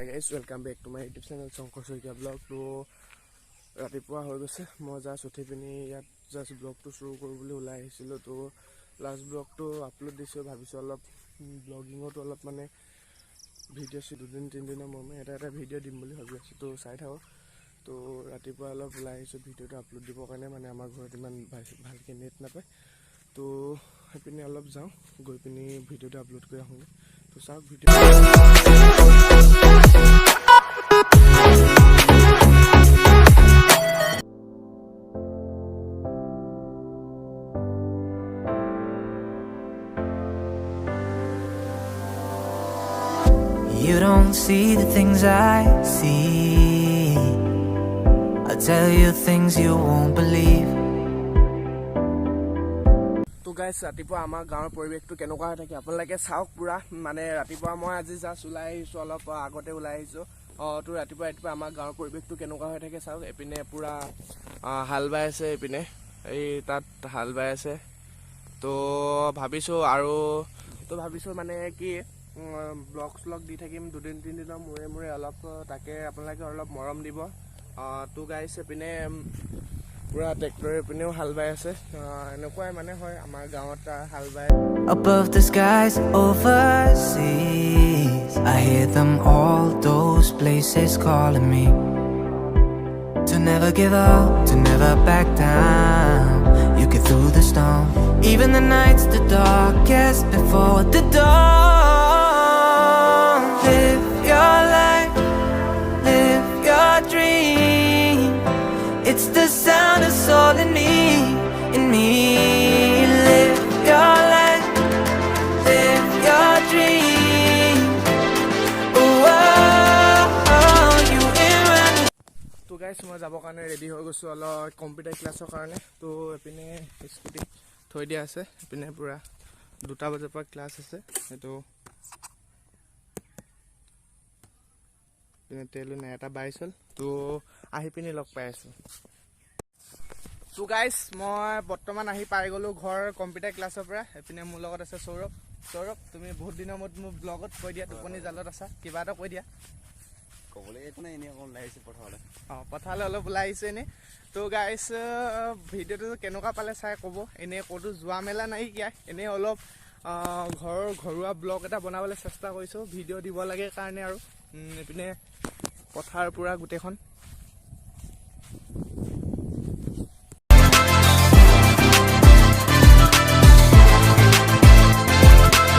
Hi guys, welcome back to my YouTube channel Shankar Soikia vlog. To ৰাতিপুৱা হৈ গৈছে মই জাস্ট উঠি পিনি ইয়াত জাস্ট ব্লগটো শুৰু কৰিবলৈ ওলাই আহিছিলোঁ তো লাষ্ট ব্লগটো আপলোড দিছোঁ ভাবিছোঁ অলপ ব্লগিঙত অলপ মানে ভিডিঅ' চি দুদিন তিনিদিনৰ মূৰে এটা ভিডিঅ' দিম বুলি ভাবি আছোঁ তো চাই থাকক তো ৰাতিপুৱা অলপ ওলাই আহিছোঁ ভিডিঅ'টো আপলোড দিবৰ কাৰণে মানে আমাৰ ঘৰত ইমান ভালকৈ নেট নাপায় তো সেইপিনে অলপ যাওঁ গৈ পিনি ভিডিঅ'টো আপলোড কৰি আহোঁগৈ তো চাওক video' You don't see the things I see. I'll tell you things you won't believe. তো গাইছ ৰাতিপুৱা আমাৰ গাঁৱৰ পৰিৱেশটো কেনেকুৱা হৈ থাকে আপোনালোকে চাওক পুৰা মানে ৰাতিপুৱা মই আজি জাষ্ট ওলাই আহিছোঁ অলপ আগতে ওলাই আহিছোঁ তো ৰাতিপুৱা আমাৰ গাঁৱৰ পৰিৱেশটো কেনেকুৱা হৈ থাকে চাওক এপিনে পুৰা হাল বাই আছে এপিনে এই তাত হাল বাই আছে তো ভাবিছোঁ মানে কি ব্লগ দি থাকিম দুদিন তিনিদিনৰ মূৰে অলপ তাকে আপোনালোকে অলপ মৰম দিব তো গাইছ এপিনে পুৰা ট্ৰেক্টৰে পিনেও হাল বাই আছে এনেকুৱাই মানে হয় আমাৰ গাঁৱত হাল বাই Above the skies overseas, I hear them all, those places calling me to never give up, to never back down. You get through the storm, even the nights the darkest before the dawn. Live your life, live your dream. It's the sound that's all in me, in me. Live your life, live your dream. Oh, you in right. তো গাইছ মই যাবৰ কাৰণে ready হৈ গৈছোঁ অলপ computer ক্লাছৰ কাৰণে তো এপিনে স্কুটি থৈ দিয়া আছে এপিনে পুৰা 2টা বজাৰ পৰা ক্লাছ আছে সেইটো তেলো নাই এটা বাইছ হ'ল তো আহি পিনি লগ পাই আছোঁ তো গাইছ মই বৰ্তমান আহি পাই গ'লোঁ ঘৰ কম্পিউটাৰ ক্লাছৰ পৰা এপিনে মোৰ লগত আছে সৌৰভ তুমি বহুত দিনৰ মূৰত মোৰ ব্লগত কৈ দিয়া টোপনি জালত আছা কিবা এটা কৈ দিয়া ক'বলৈ একো নাই এনেই অকণ ওলাই আহিছোঁ পথাৰলৈ পথাৰলৈ অলপ ওলাই আহিছোঁ এনেই তো গাইছ ভিডিঅ'টো কেনেকুৱা পালে চাই ক'ব এনেই ক'তো যোৱা মেলা নাইকিয়া এনেই অলপ ঘৰুৱা ব্লগ এটা বনাবলৈ চেষ্টা কৰিছোঁ ভিডিঅ' দিব লাগে কাৰণে আৰু এইপিনে পথাৰ পুৰা গোটেইখন